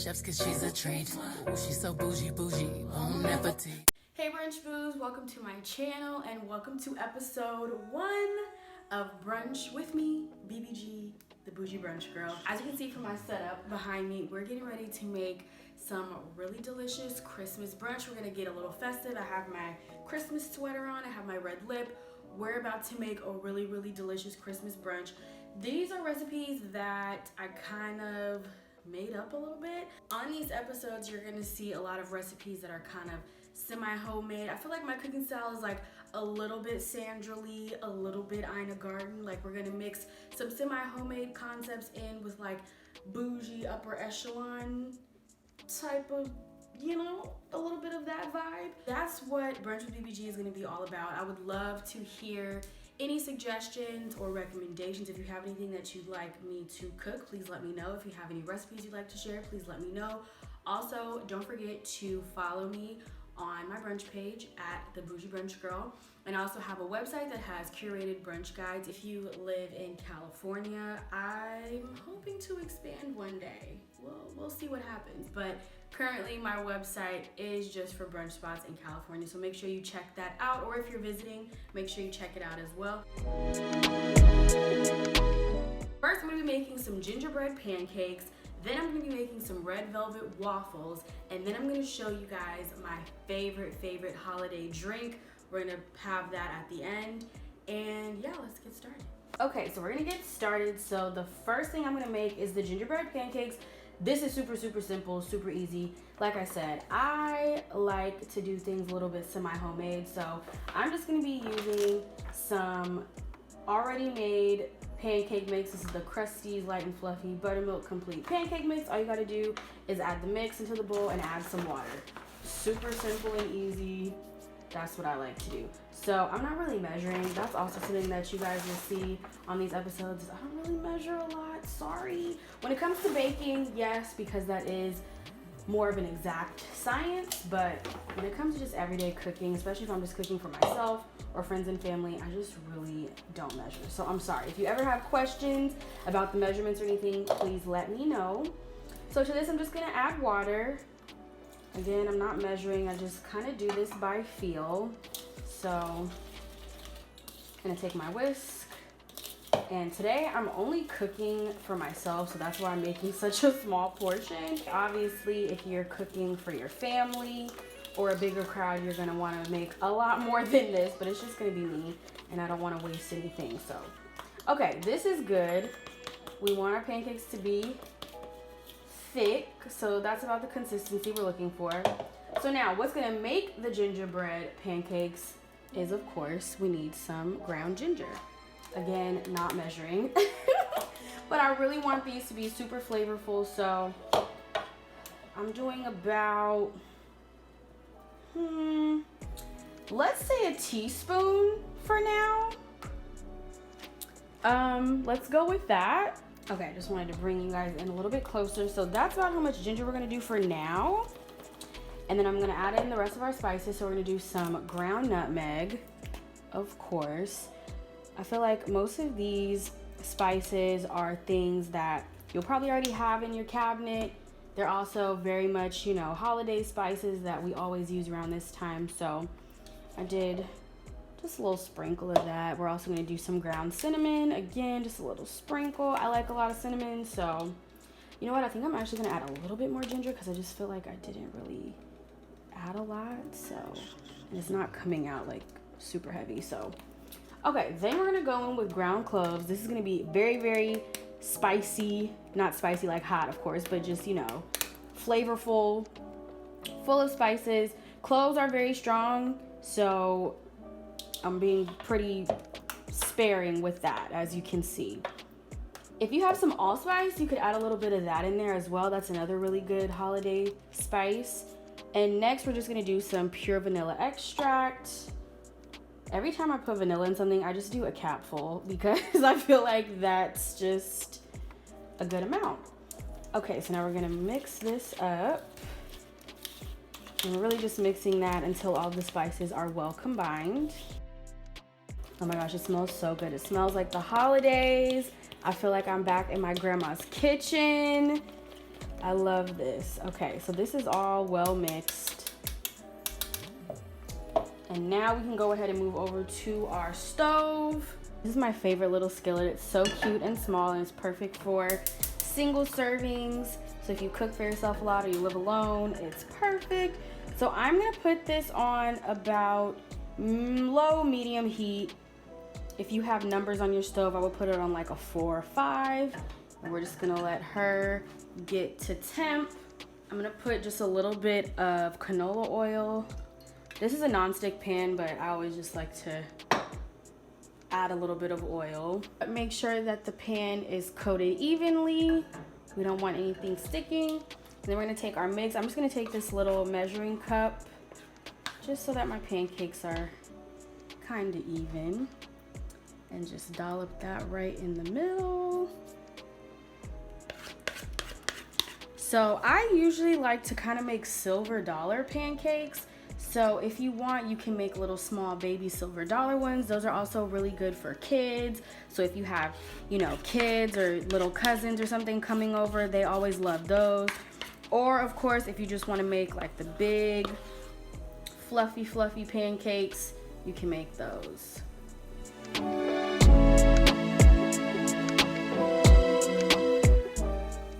chefs cause she's a treat. Ooh, she's so bougie, bon appetit. Hey Brunch Boos, welcome to my channel and welcome to episode 1 of Brunch with me, BBG, the Bougie Brunch Girl. As you can see from my setup behind me, we're getting ready to make some really delicious Christmas brunch. We're gonna get a little festive. I have my Christmas sweater on, I have my red lip. We're about to make a really, really delicious Christmas brunch. These are recipes that I kind of made up a little bit. On these episodes, you're gonna see a lot of recipes that are kind of semi-homemade. I feel like my cooking style is like a little bit Sandra Lee, a little bit Ina Garten. Like we're gonna mix some semi-homemade concepts in with like bougie upper echelon type of, you know, a little bit of that vibe. That's what Brunch with BBG is gonna be all about. I would love to hear any suggestions or recommendations. If you have anything that you'd like me to cook, please let me know. If you have any recipes you'd like to share, please let me know. Also, don't forget to follow me on my brunch page at the Bougie Brunch Girl. And I also have a website that has curated brunch guides. If you live in California, I'm hoping to expand one day. We'll see what happens. But currently my website is just for brunch spots in California. So make sure you check that out. Or if you're visiting, make sure you check it out as well. First, I'm gonna be making some gingerbread pancakes. Then I'm gonna be making some red velvet waffles, and then I'm gonna show you guys my favorite holiday drink. We're gonna have that at the end, and yeah, let's get started. Okay, so we're gonna get started. So the first thing I'm gonna make is the gingerbread pancakes. This is super simple, super easy. Like I said, I like to do things a little bit semi-homemade, so I'm just gonna be using some already made pancake mix. This is the Krusteaz Light and Fluffy Buttermilk Complete Pancake Mix. All you gotta do is add the mix into the bowl and add some water. Super simple and easy. That's what I like to do. So I'm not really measuring. That's also something that you guys will see on these episodes. I don't really measure a lot, sorry. When it comes to baking, yes, because that is more of an exact science, but when it comes to just everyday cooking, especially if I'm just cooking for myself or friends and family, I just really don't measure. So I'm sorry. If you ever have questions about the measurements or anything, please let me know. So to this, I'm just gonna add water. Again, I'm not measuring. I just kind of do this by feel. So I'm gonna take my whisk. And today I'm only cooking for myself, so that's why I'm making such a small portion. Obviously, if you're cooking for your family or a bigger crowd, you're gonna wanna make a lot more than this, but it's just gonna be me, and I don't wanna waste anything, so. Okay, this is good. We want our pancakes to be thick, so that's about the consistency we're looking for. So now, what's gonna make the gingerbread pancakes is, of course, we need some ground ginger. Again, not measuring, but I really want these to be super flavorful, so I'm doing about, let's say a teaspoon for now. Let's go with that. Okay, I just wanted to bring you guys in a little bit closer. So that's about how much ginger we're gonna do for now. And then I'm gonna add in the rest of our spices. So we're gonna do some ground nutmeg, of course. I feel like most of these spices are things that you'll probably already have in your cabinet. They're also very much, you know, holiday spices that we always use around this time. So I did just a little sprinkle of that. We're also gonna do some ground cinnamon. Again, just a little sprinkle. I like a lot of cinnamon, so you know what? I think I'm actually gonna add a little bit more ginger because I just feel like I didn't really add a lot. So, and it's not coming out like super heavy, so. Okay, then we're gonna go in with ground cloves. This is gonna be very spicy, not spicy like hot, of course, but just, you know, flavorful, full of spices. Cloves are very strong, so I'm being pretty sparing with that, as you can see. If you have some allspice, you could add a little bit of that in there as well. That's another really good holiday spice. And next, we're just gonna do some pure vanilla extract. Every time I put vanilla in something, I just do a capful because I feel like that's just a good amount. Okay, so now we're gonna mix this up. And we're really just mixing that until all the spices are well combined. Oh my gosh, it smells so good. It smells like the holidays. I feel like I'm back in my grandma's kitchen. I love this. Okay, so this is all well mixed. And now we can go ahead and move over to our stove. This is my favorite little skillet. It's so cute and small, and it's perfect for single servings. So if you cook for yourself a lot or you live alone, it's perfect. So I'm gonna put this on about low medium heat. If you have numbers on your stove, I would put it on like a 4 or 5. And we're just gonna let her get to temp. I'm gonna put just a little bit of canola oil. This is a non-stick pan, but I always just like to add a little bit of oil. But make sure that the pan is coated evenly. We don't want anything sticking. And then we're gonna take our mix. I'm just gonna take this little measuring cup just so that my pancakes are kind of even. And just dollop that right in the middle. So I usually like to kind of make silver dollar pancakes. So if you want, you can make little small baby silver dollar ones. Those are also really good for kids. So if you have, you know, kids or little cousins or something coming over, they always love those. Or of course, if you just want to make like the big fluffy pancakes, you can make those.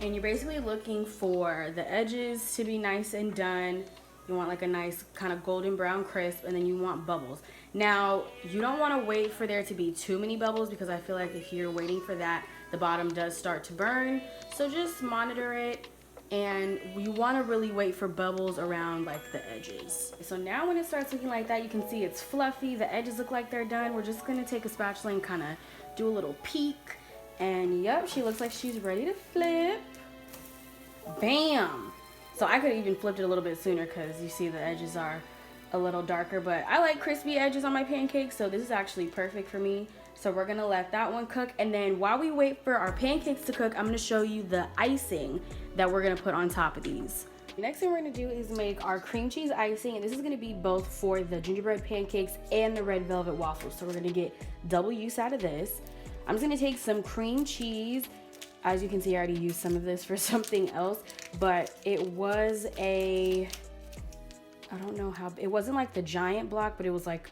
And you're basically looking for the edges to be nice and done. You want like a nice kind of golden brown crisp, and then you want bubbles. Now, you don't want to wait for there to be too many bubbles, because I feel like if you're waiting for that, the bottom does start to burn. So just monitor it, and you want to really wait for bubbles around like the edges. So now when it starts looking like that, you can see it's fluffy, the edges look like they're done. We're just going to take a spatula and kind of do a little peek, and yep, she looks like she's ready to flip. Bam! So I could have even flipped it a little bit sooner, because you see the edges are a little darker, but I like crispy edges on my pancakes, so this is actually perfect for me. So we're gonna let that one cook, and then while we wait for our pancakes to cook, I'm gonna show you the icing that we're gonna put on top of these. The next thing we're gonna do is make our cream cheese icing, and this is gonna be both for the gingerbread pancakes and the red velvet waffles. So we're gonna get double use out of this. I'm just gonna take some cream cheese. As you can see, I already used some of this for something else, but it was I don't know how, it wasn't like the giant block, but it was like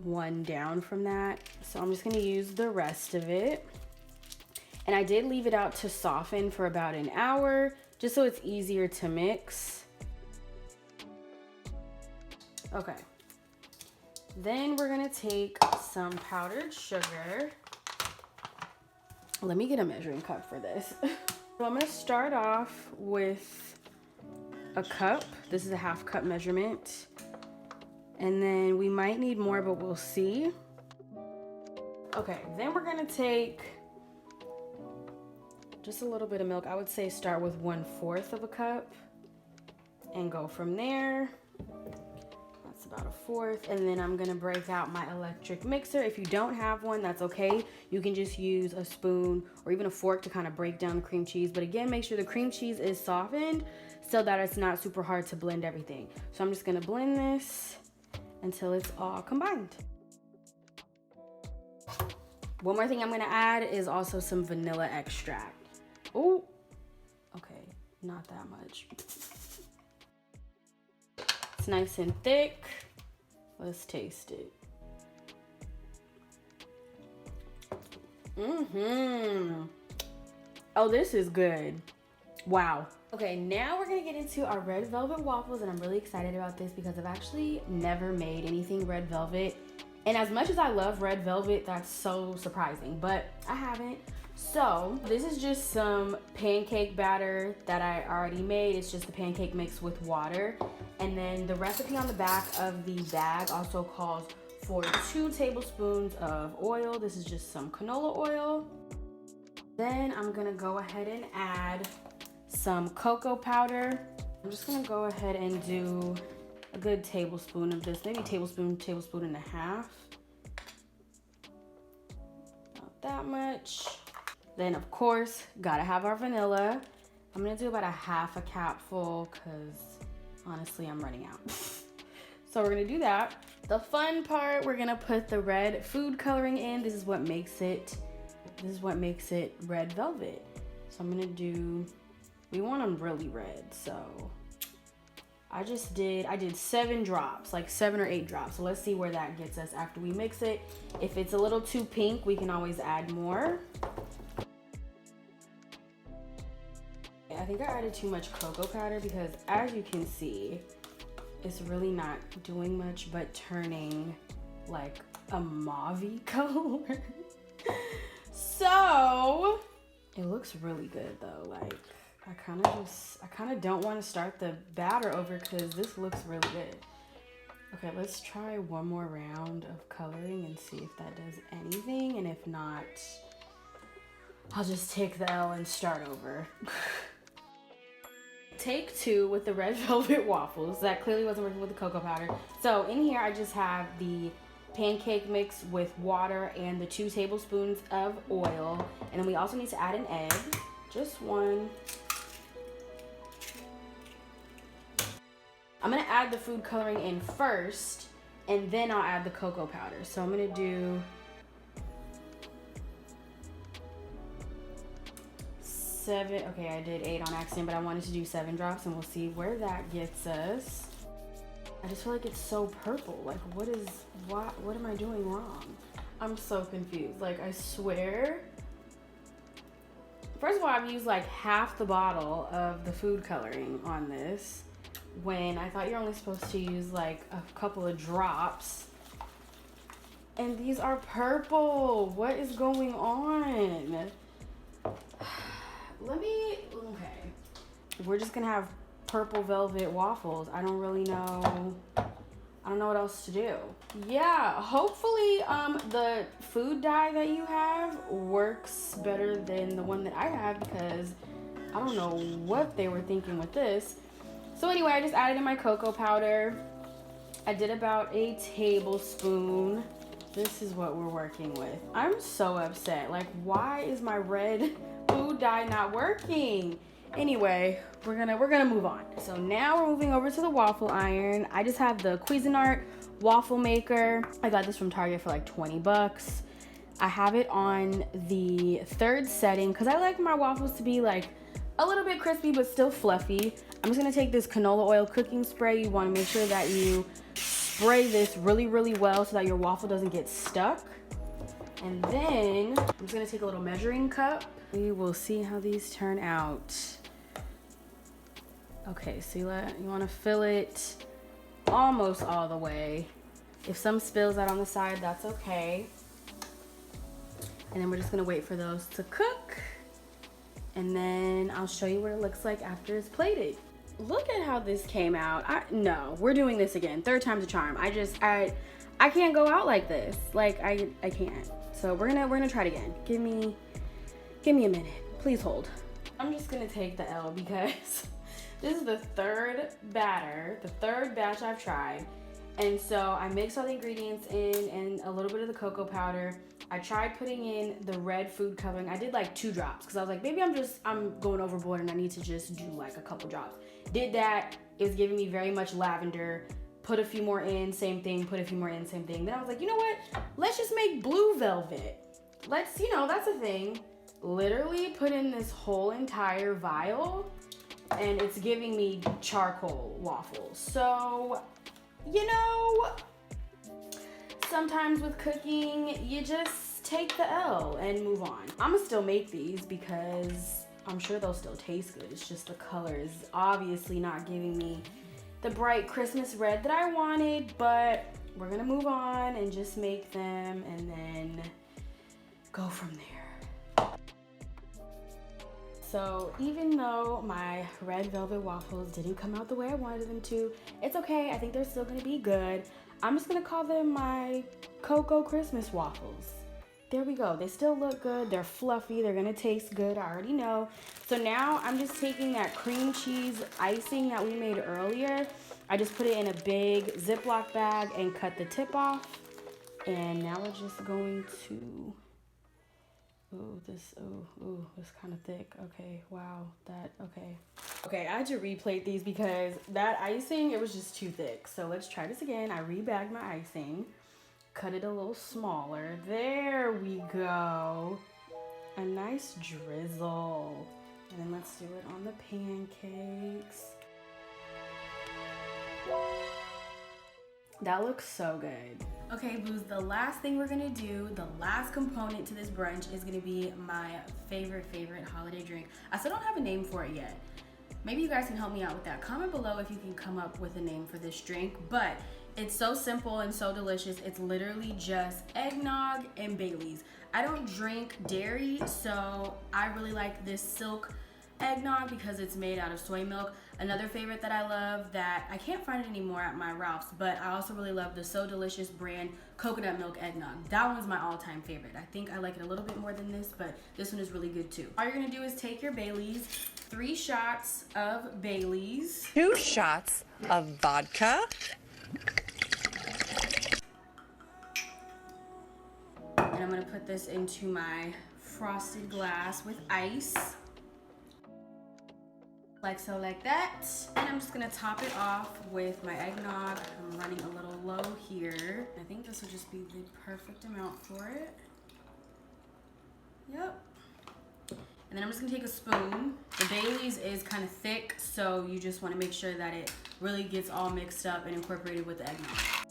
one down from that. So I'm just gonna use the rest of it. And I did leave it out to soften for about an hour, just so it's easier to mix. Okay. Then we're gonna take some powdered sugar. Let me get a measuring cup for this. So I'm gonna start off with a cup. This is a 1/2 cup measurement. And then we might need more, but we'll see. Okay, then we're gonna take just a little bit of milk. I would say start with 1/4 of a cup and go from there. That's about 1/4. And then I'm gonna break out my electric mixer. If you don't have one, that's okay. You can just use a spoon or even a fork to kind of break down the cream cheese. But again, make sure the cream cheese is softened so that it's not super hard to blend everything. So I'm just gonna blend this until it's all combined. One more thing I'm gonna add is also some vanilla extract. Oh, okay, not that much. It's nice and thick. Let's taste it. Oh, this is good. Wow. Okay, now we're gonna get into our red velvet waffles, and I'm really excited about this because I've actually never made anything red velvet. And as much as I love red velvet, that's so surprising, but I haven't. So this is just some pancake batter that I already made. It's just the pancake mix with water. And then the recipe on the back of the bag also calls for 2 tablespoons of oil. This is just some canola oil. Then I'm gonna go ahead and add some cocoa powder. I'm just gonna go ahead and do a good tablespoon of this, maybe tablespoon and a half. Not that much. Then of course, gotta have our vanilla. I'm gonna do about a 1/2 capful because honestly, I'm running out. So we're gonna do that. The fun part, we're gonna put the red food coloring in. This is what makes it red velvet. So I'm gonna do We want them really red, so I did 7 drops, like 7 or 8 drops. So let's see where that gets us after we mix it. If it's a little too pink, we can always add more. I think I added too much cocoa powder because as you can see, it's really not doing much but turning like a mauve-y color. So it looks really good though. Like I kind of don't want to start the batter over because this looks really good. Okay, let's try one more round of coloring and see if that does anything. And if not, I'll just take the L and start over. Take 2 with the red velvet waffles. That clearly wasn't working with the cocoa powder. So in here, I just have the pancake mix with water and the 2 tablespoons of oil. And then we also need to add an egg, just 1. I'm gonna add the food coloring in first, and then I'll add the cocoa powder. So I'm gonna do 7, okay, I did 8 on accident, but I wanted to do 7 drops, and we'll see where that gets us. I just feel like it's so purple. Like, what am I doing wrong? I'm so confused. Like, I swear. First of all, I've used like half the bottle of the food coloring on this, when I thought you're only supposed to use like a couple of drops. And these are purple. What is going on? Okay. We're just gonna have purple velvet waffles. I don't know what else to do. Yeah, hopefully the food dye that you have works better than the one that I have, because I don't know what they were thinking with this. So anyway, I just added in my cocoa powder. I did about a tablespoon. This is what we're working with. I'm so upset. Like, why is my red food dye not working? Anyway, we're gonna move on. So now we're moving over to the waffle iron. I just have the Cuisinart waffle maker. I got this from Target for like 20 bucks. I have it on the 3rd setting because I like my waffles to be like a little bit crispy but still fluffy. I'm just gonna take this canola oil cooking spray. You wanna make sure that you spray this really, really well so that your waffle doesn't get stuck. And then I'm just gonna take a little measuring cup. We will see how these turn out. Okay, so you wanna fill it almost all the way. If some spills out on the side, that's okay. And then we're just gonna wait for those to cook. And then I'll show you what it looks like after it's plated. Look at how this came out. No, we're doing this again. 3rd time's a charm. I can't go out like this. Like I can't. So we're gonna try it again. Give me a minute. Please hold. I'm just gonna take the L because this is the 3rd batter, the 3rd batch I've tried. And so I mixed all the ingredients in and a little bit of the cocoa powder. I tried putting in the red food coloring. I did like 2 drops because I was like, maybe I'm going overboard and I need to just do like a couple drops. Did that. It was giving me very much lavender. Put a few more in, same thing. Put a few more in, same thing. Then I was like, you know what? Let's just make blue velvet. That's a thing. Literally put in this whole entire vial and it's giving me charcoal waffles. So, sometimes with cooking, you just take the L and move on. I'm gonna still make these because I'm sure they'll still taste good. It's just the color is obviously not giving me the bright Christmas red that I wanted, but we're gonna move on and just make them and then go from there. So even though my red velvet waffles didn't come out the way I wanted them to, it's okay. I think they're still gonna be good. I'm just gonna call them my Cocoa Christmas waffles. There we go. They still look good. They're fluffy. They're gonna taste good. I already know. So now I'm just taking that cream cheese icing that we made earlier. I just put it in a big Ziploc bag and cut the tip off. And now we're just going to, it's kind of thick. Okay, wow, okay. Okay, I had to replate these because that icing, it was just too thick. So let's try this again. I rebagged my icing, cut it a little smaller. There we go. A nice drizzle. And then let's do it on the pancakes. That looks so good. Okay, boos, the last thing we're gonna do, the last component to this brunch is gonna be my favorite holiday drink. I still don't have a name for it yet. Maybe you guys can help me out with that. Comment below if you can come up with a name for this drink, but it's so simple and so delicious. It's literally just eggnog and Baileys. I don't drink dairy, so I really like this silk eggnog because it's made out of soy milk. Another favorite that I love that I can't find it anymore at my Ralph's, but I also really love the So Delicious brand coconut milk eggnog. That one's my all-time favorite. I think I like it a little bit more than this, but this one is really good too. All you're gonna do is take your Baileys, 3 shots of Baileys, 2 shots of vodka, and I'm gonna put this into my frosted glass with ice. Like so, like that. And I'm just gonna top it off with my eggnog. I'm running a little low here. I think this will just be the perfect amount for it. Yep. And then I'm just gonna take a spoon. The Baileys is kind of thick, so you just wanna make sure that it really gets all mixed up and incorporated with the eggnog.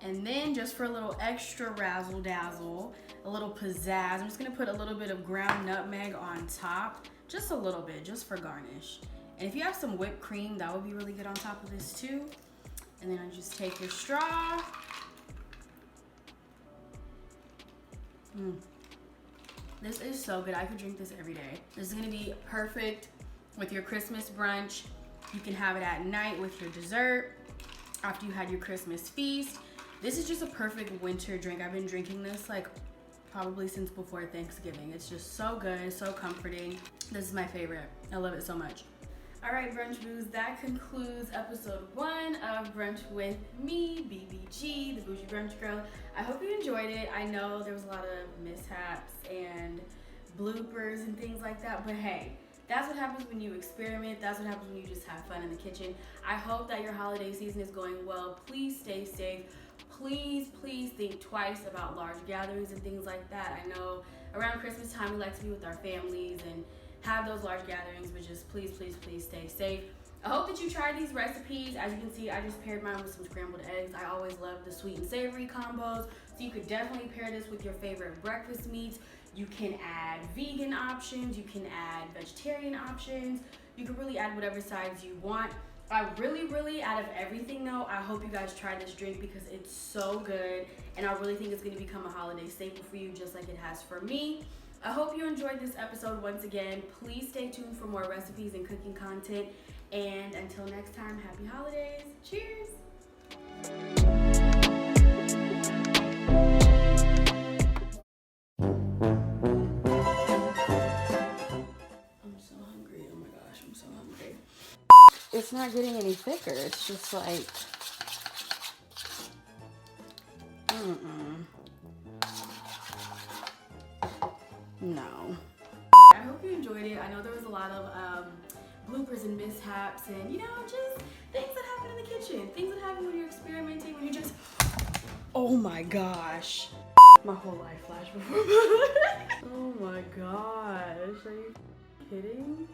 And then just for a little extra razzle dazzle, a little pizzazz, I'm just gonna put a little bit of ground nutmeg on top. Just a little bit, just for garnish. And if you have some whipped cream, that would be really good on top of this too. And then I just take your straw. This is so good. I could drink this every day. This is gonna be perfect with your Christmas brunch. You can have it at night with your dessert after you had your Christmas feast. This is just a perfect winter drink. I've been drinking this like probably since before Thanksgiving. It's just so good, so comforting. This is my favorite. I love it so much. All right, Brunch Boos, that concludes episode 1 of Brunch with me, BBG, the Bougie Brunch Girl. I hope you enjoyed it. I know there was a lot of mishaps and bloopers and things like that, but hey, that's what happens when you experiment. That's what happens when you just have fun in the kitchen. I hope that your holiday season is going well. Please stay safe. Please think twice about large gatherings and things like that. I know around Christmas time we like to be with our families and have those large gatherings, but just please stay safe. I hope that you try these recipes. As you can see, I just paired mine with some scrambled eggs. I always love the sweet and savory combos, so you could definitely pair this with your favorite breakfast meats. You can add vegan options, you can add vegetarian options, you can really add whatever sides you want. I really, out of everything though, I hope you guys try this drink because it's so good, and I really think it's gonna become a holiday staple for you just like it has for me. I hope you enjoyed this episode once again. Please stay tuned for more recipes and cooking content, and until next time, happy holidays. Cheers! It's not getting any thicker. It's just like, no. I hope you enjoyed it. I know there was a lot of bloopers and mishaps and, you know, just things that happen in the kitchen. Things that happen when you're experimenting, when you just, oh my gosh. My whole life flashed before my Oh my gosh, are you kidding?